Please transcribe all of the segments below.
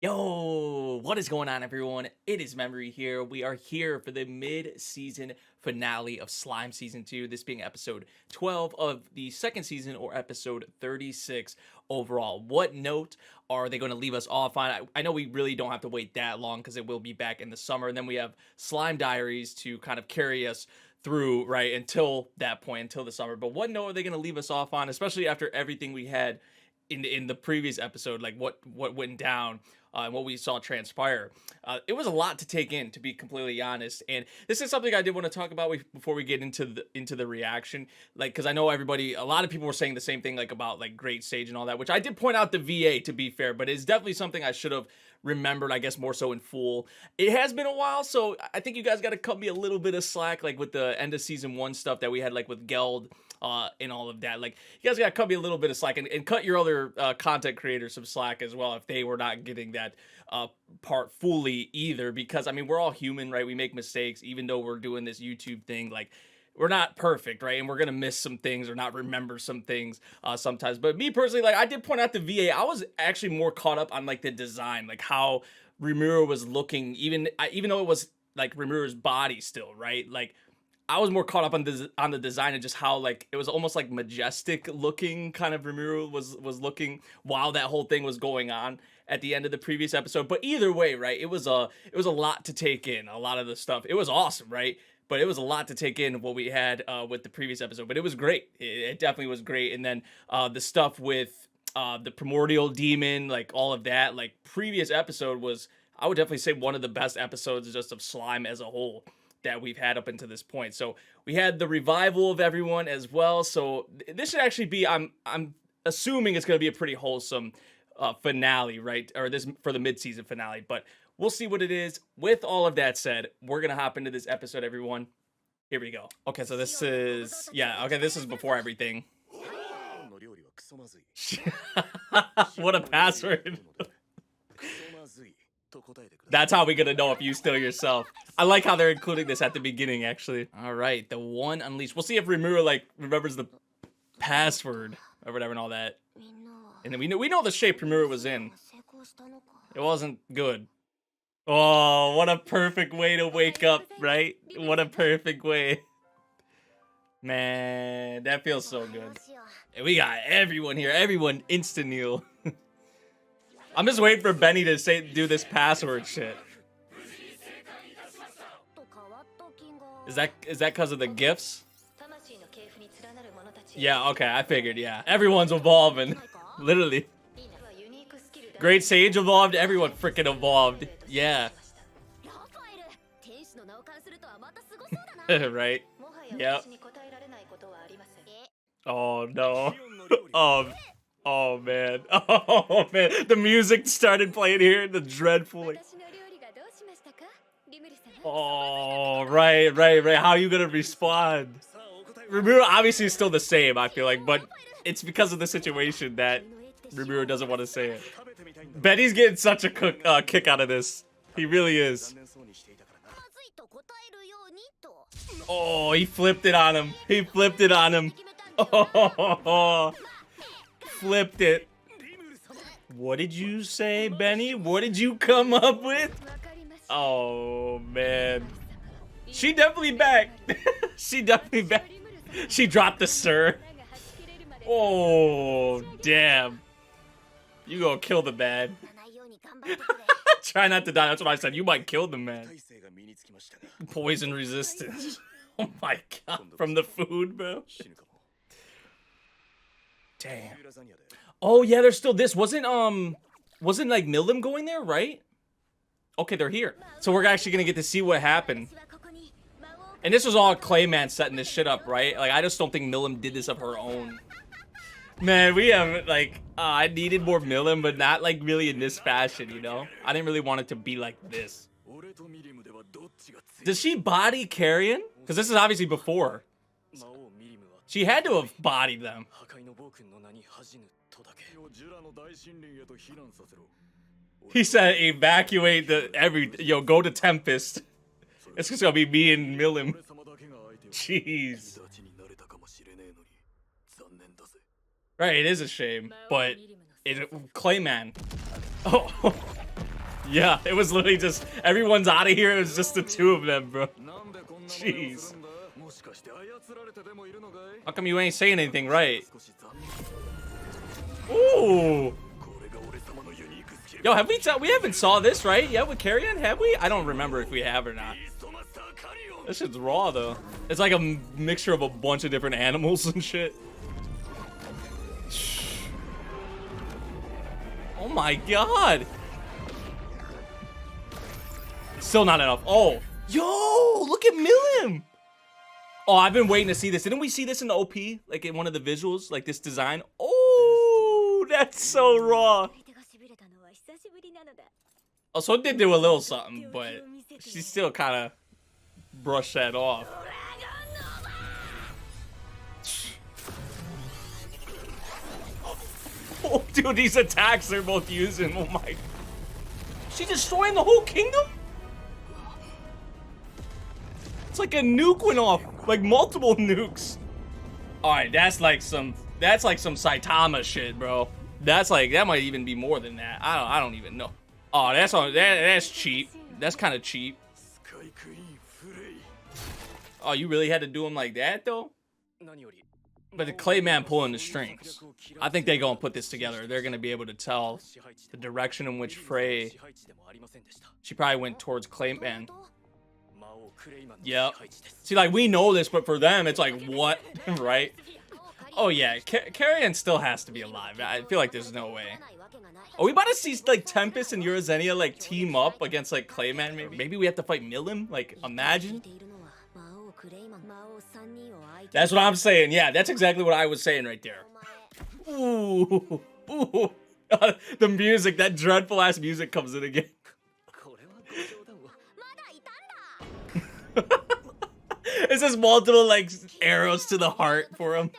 Yo, what is going on, everyone? It is Memory here. We are here for the mid-season finale of Slime Season 2, this being episode 12 of the second season, or episode 36 overall. What note are they going to leave us off on? I know we really don't have to wait that long because it will be back in the summer, and then we have Slime Diaries to kind of carry us through, right, until that point, until the summer. But what note are they going to leave us off on, especially after everything we had in the previous episode, like what went down and what we saw transpire. It was a lot to take in, to be completely honest. And this is something I did want to talk about before we get into the reaction, like, because I know a lot of people were saying the same thing, like about like Great Sage and all that, which I did point out the VA, to be fair, but it's definitely something I should have remembered, I guess, more so in full. It has been a while, so I think you guys got to cut me a little bit of slack, like with the end of season 1 stuff that we had, like with Geld and all of that. Like, you guys gotta cut me a little bit of slack, and cut your other content creators some slack as well if they were not getting that part fully either, because I mean, we're all human, right? We make mistakes, even though we're doing this YouTube thing. Like, we're not perfect, right? And we're gonna miss some things or not remember some things sometimes. But me personally, like, I did point out the VA. I was actually more caught up on like the design, like how Rimuru was looking, even though it was like Rimuru's body still, right? Like, I was more caught up on the design and just how, like, it was almost like majestic looking, kind of Rimuru was looking while that whole thing was going on at the end of the previous episode. But either way, right, it was a lot to take in. A lot of the stuff, it was awesome, right? But it was a lot to take in what we had with the previous episode. But it was great. It definitely was great. And then the stuff with the primordial demon, like all of that, like previous episode was, I would definitely say, one of the best episodes just of Slime as a whole that we've had up until this point. So we had the revival of everyone as well. So this should actually be, I'm assuming it's going to be a pretty wholesome finale, right? Or this for the mid-season finale, but we'll see what it is. With all of that said, we're going to hop into this episode, everyone. Here we go. Okay, so this is, yeah, okay, this is before everything. What a password. That's how we're gonna know if you still yourself. I like how they're including this at the beginning, actually. All right, the one unleashed. We'll see if Rimuru, like, remembers the password or whatever and all that. And then we know the shape Rimuru was in. It wasn't good. Oh, what a perfect way to wake up, right? What a perfect way. Man, that feels so good. And we got everyone here. Everyone insta-kneel. I'm just waiting for Benny to do this password shit. Is that because of the gifts? Yeah, okay, I figured, yeah. Everyone's evolving. Literally. Great Sage evolved, everyone freaking evolved. Yeah. Right? Yep. Oh no. Oh man. Oh man. The music started playing here. The dreadful. Like... Oh, right. How are you gonna respond? Rimuru obviously is still the same, I feel like, but it's because of the situation that Rimuru doesn't want to say it. Benny's getting such a kick out of this. He really is. Oh, he flipped it on him. He flipped it on him. Oh. Flipped it. What did you say, Benny? What did you come up with? Oh man, she definitely back. She definitely back. She dropped the sir. Oh damn, you gonna kill the man. Try not to die. That's what I said. You might kill the man. Poison resistance. Oh my god, from the food, bro. Damn. Oh yeah, there's still this. Wasn't like Milim going there, right? Okay, they're here. So we're actually gonna get to see what happened. And this was all Clayman setting this shit up, right? Like, I just don't think Milim did this of her own. Man, we have, like, I needed more Milim, but not, like, really in this fashion, you know? I didn't really want it to be like this. Does she body Carrion? Because this is obviously before. She had to have bodied them. He said evacuate go to Tempest. It's just gonna be me and Milim. Jeez. Right, it is a shame, but Clayman. Oh, Yeah, it was literally just everyone's out of here. It was just the two of them, bro. Jeez. How come you ain't saying anything right? Ooh. Yo, have we haven't saw this, right? Yeah, with Carrion, have we? I don't remember if we have or not. This shit's raw, though. It's like a mixture of a bunch of different animals and shit. Oh my god. Still not enough. Oh. Yo, look at Milim. Oh, I've been waiting to see this. Didn't we see this in the OP? Like in one of the visuals? Like this design? Oh, that's so raw. Oh, so it did do a little something, but she still kind of brushed that off. Oh, dude, these attacks they're both using. Oh my. She destroying the whole kingdom? It's like a nuke went off. Like multiple nukes. Alright, that's like some Saitama shit, bro. That's like, that might even be more than that. I don't even know. Oh, that's cheap. That's kind of cheap. Oh, you really had to do him like that, though? But the Clayman pulling the strings. I think they're gonna put this together. They're gonna be able to tell the direction in which Frey... She probably went towards Clayman. Yep. See, like, we know this, but for them, it's like, what? Right? Oh, yeah. Carrion still has to be alive. I feel like there's no way. Are we about to see, like, Tempest and Eurazenia, like, team up against, like, Clayman, maybe? Maybe we have to fight Milim? Like, imagine? That's what I'm saying. Yeah, that's exactly what I was saying right there. Ooh. Ooh. The music, that dreadful-ass music comes in again. It's just multiple, like, arrows to the heart for him.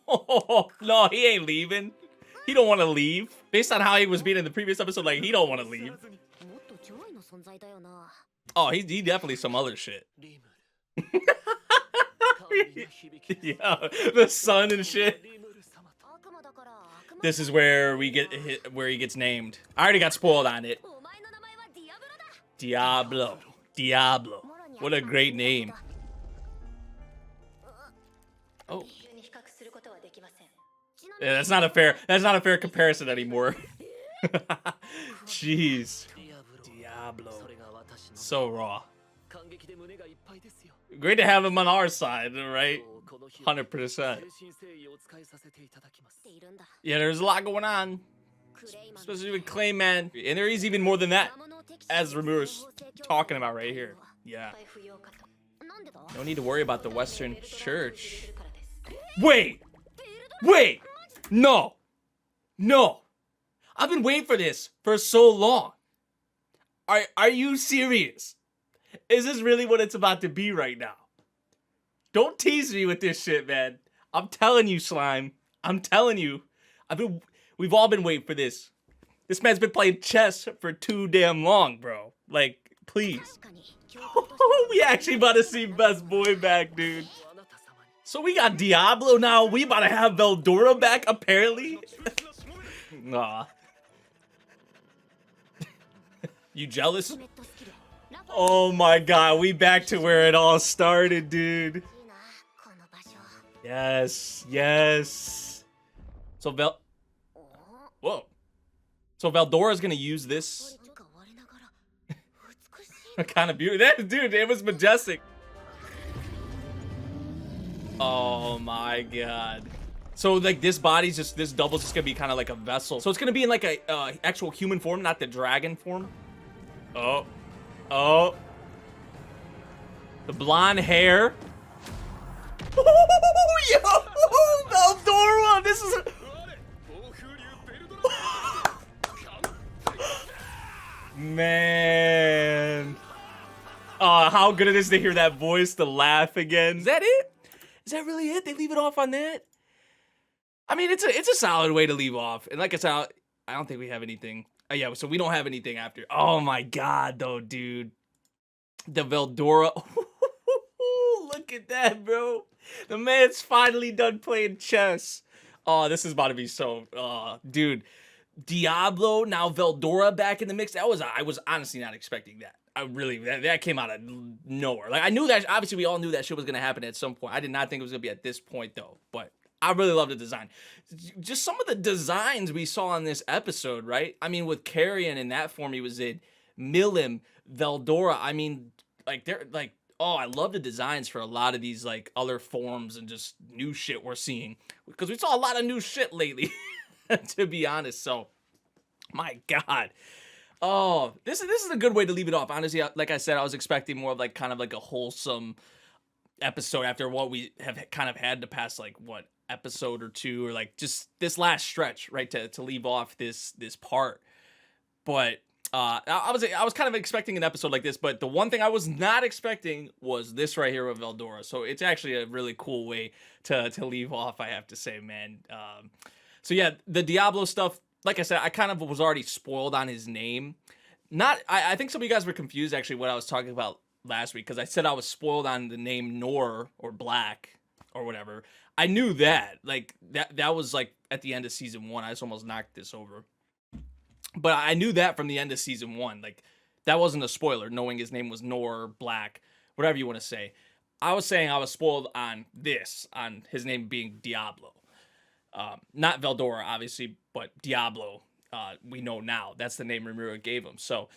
Oh, no, he ain't leaving. He don't want to leave. Based on how he was being in the previous episode, like, he don't want to leave. Oh, he definitely some other shit. Yeah, the sun and shit. This is where we get hit, where he gets named. I already got spoiled on it. Diablo. Diablo. What a great name. Oh. Yeah, that's not a fair comparison anymore. Jeez. Diablo. So raw. Great to have him on our side, right? 100%. Yeah, there's a lot going on. Especially with Clayman. And there is even more than that. As Ramir's talking about right here. Yeah. No need to worry about the Western Church. Wait! Wait! No! No! I've been waiting for this for so long. Are you serious? Is this really what it's about to be right now? Don't tease me with this shit, man. I'm telling you, Slime. I'm telling you. We've all been waiting for this. This man's been playing chess for too damn long, bro. Like, please. We actually about to see Best Boy back, dude. So we got Diablo now. We about to have Veldora back, apparently. Nah. You jealous? Oh my god, we back to where it all started, dude. Yes, yes. So Whoa. So Veldora's gonna use this. Kind of beautiful. That dude, it was majestic. Oh my god. So like this body's just, this double's just gonna be kind of like a vessel. So it's gonna be in like a actual human form, not the dragon form. Oh. Oh. The blonde hair. Oh, yo! Veldora! This is man. How good it is to hear that voice, to laugh again. Is that it? Is that really it? They leave it off on that? I mean, it's a solid way to leave off. And like I said, I don't think we have anything. Oh yeah, so we don't have anything after. Oh my god, though, dude. The Veldora. Look at that, bro. The man's finally done playing chess. Oh, this is about to be so... dude. Diablo, now Veldora back in the mix. I was honestly not expecting that. That came out of nowhere. Like, I knew that, obviously we all knew that shit was gonna happen at some point. I did not think it was gonna be at this point though, but I really love the design. Just some of the designs we saw in this episode, right? I mean, with Carrion in that form he was in, Milim, Veldora, I mean, like, they're like, oh, I love the designs for a lot of these like other forms and just new shit we're seeing, because we saw a lot of new shit lately. To be honest. So, my God. Oh, this is a good way to leave it off. Honestly, like I said, I was expecting more of like kind of like a wholesome episode after what we have kind of had the past like what episode or two, or like just this last stretch, right? To leave off this part. But I was kind of expecting an episode like this, but the one thing I was not expecting was this right here with Veldora. So it's actually a really cool way to leave off, I have to say, man. So yeah, the Diablo stuff, like I said, I kind of was already spoiled on his name. I think some of you guys were confused actually what I was talking about last week, because I said I was spoiled on the name Nor or Black or whatever. I knew that. Like that was like at the end of season 1. I just almost knocked this over. But I knew that from the end of season 1. Like, that wasn't a spoiler, knowing his name was Nor, Black, whatever you want to say. I was saying I was spoiled on his name being Diablo. Not Veldora, obviously, but Diablo, we know now. That's the name Rimuru gave him. So,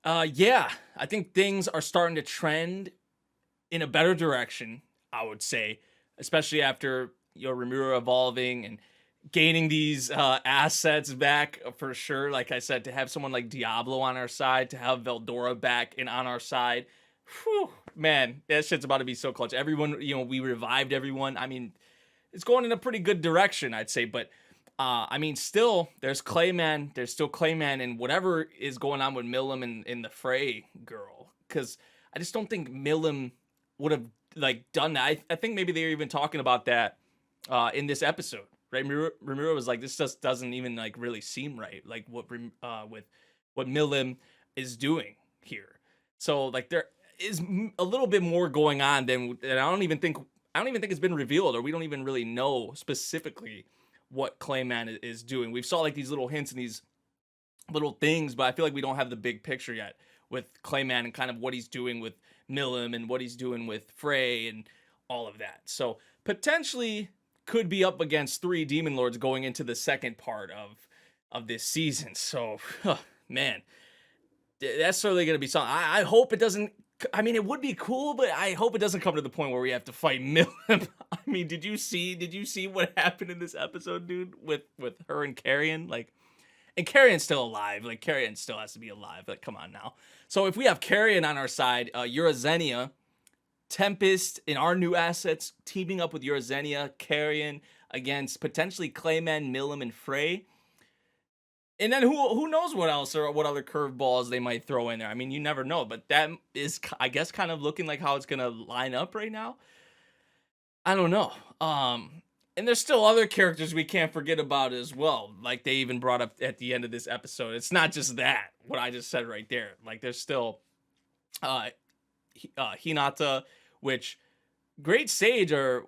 yeah, I think things are starting to trend in a better direction, I would say, especially after, Rimuru evolving and gaining these assets back for sure. Like I said, to have someone like Diablo on our side, to have Veldora back and on our side, whew, man, that shit's about to be so clutch. Everyone, we revived everyone. I mean, it's going in a pretty good direction, I'd say. But I mean, still, there's Clayman. There's still Clayman, and whatever is going on with Milim and the Frey girl, because I just don't think Milim would have like done that. I think maybe they were even talking about that in this episode. Right, Rimuru was like, this just doesn't even like really seem right, like with what Milim is doing here. So like there is a little bit more going on than I don't even think it's been revealed, or we don't even really know specifically what Clayman is doing. We've saw like these little hints and these little things, but I feel like we don't have the big picture yet with Clayman and kind of what he's doing with Milim and what he's doing with Frey and all of that. So potentially could be up against 3 Demon Lords going into the second part of this season. So, man, that's certainly going to be something. I hope it doesn't. I mean, it would be cool, but I hope it doesn't come to the point where we have to fight Milim. I mean, did you see what happened in this episode, dude, with her and Carrion? Like, and Carrion's still alive. Like, Carrion still has to be alive. Like, come on now. So if we have Carrion on our side, Eurazenia, Tempest, in our new assets, teaming up with Eurazenia, Carrion against potentially Clayman, Milim, and Frey. And then who knows what else or what other curveballs they might throw in there. I mean, you never know. But that is, I guess, kind of looking like how it's going to line up right now. I don't know. And there's still other characters we can't forget about as well. Like they even brought up at the end of this episode. It's not just that, what I just said right there. Like there's still Hinata, which Great Sage or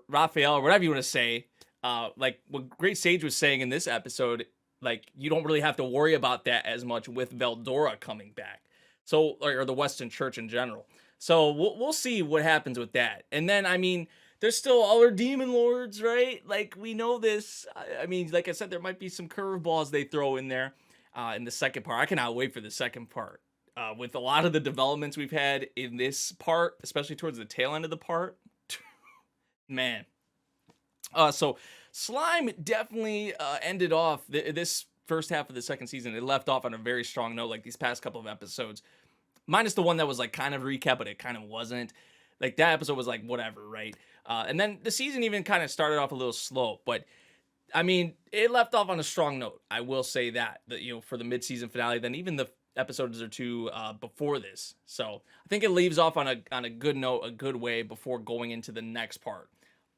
Raphael, or whatever you want to say, like what Great Sage was saying in this episode, like you don't really have to worry about that as much with Veldora coming back. So, or the Western Church in general. So we'll see what happens with that. And then, I mean, there's still other Demon Lords, right? Like we know this. I mean, like I said, there might be some curveballs they throw in there in the second part. I cannot wait for the second part. With a lot of the developments we've had in this part, especially towards the tail end of the part, man. So Slime definitely ended off this first half of the second season. It left off on a very strong note, like these past couple of episodes, minus the one that was like kind of recap, but it kind of wasn't. Like that episode was like whatever, right? And then the season even kind of started off a little slow, but I mean, it left off on a strong note. I will say that for the mid-season finale, then even the episodes or two before this. So I think it leaves off on a good note, a good way before going into the next part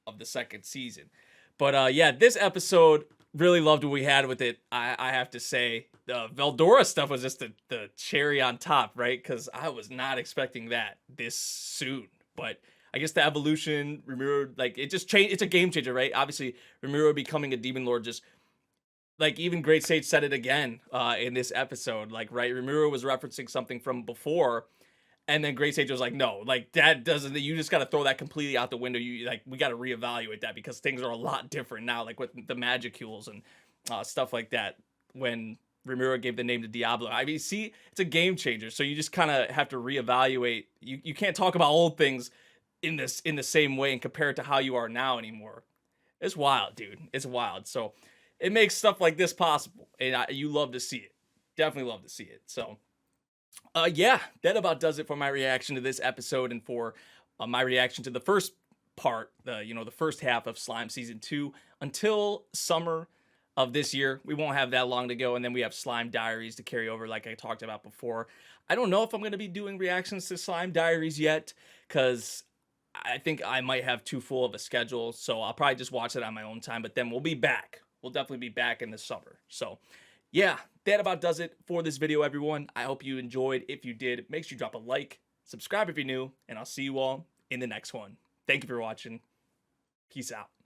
of the second season. But yeah, this episode, really loved what we had with it. I have to say, the Veldora stuff was just the cherry on top, right? Because I was not expecting that this soon. But I guess the evolution, Rimuru, like it just changed. It's a game changer, right? Obviously, Rimuru becoming a Demon Lord just like even Great Sage said it again in this episode. Like, right, Rimuru was referencing something from before, and then Great Sage was like, no, like that doesn't. You just got to throw that completely out the window. You like we got to reevaluate that because things are a lot different now. Like with the Magicules and stuff like that. When Rimuru gave the name to Diablo, I mean, see, it's a game changer. So you just kind of have to reevaluate. You can't talk about old things in the same way and compare it to how you are now anymore. It's wild, dude. It's wild. So it makes stuff like this possible, and you love to see it. Definitely love to see it. So, yeah, that about does it for my reaction to this episode and for my reaction to the first part, the first half of Slime Season 2 until summer of this year. We won't have that long to go, and then we have Slime Diaries to carry over, like I talked about before. I don't know if I'm going to be doing reactions to Slime Diaries yet, because I think I might have too full of a schedule, so I'll probably just watch it on my own time, but then we'll be back. We'll definitely be back in the summer. So, yeah, that about does it for this video, everyone. I hope you enjoyed. If you did, make sure you drop a like, subscribe if you're new, and I'll see you all in the next one. Thank you for watching. Peace out.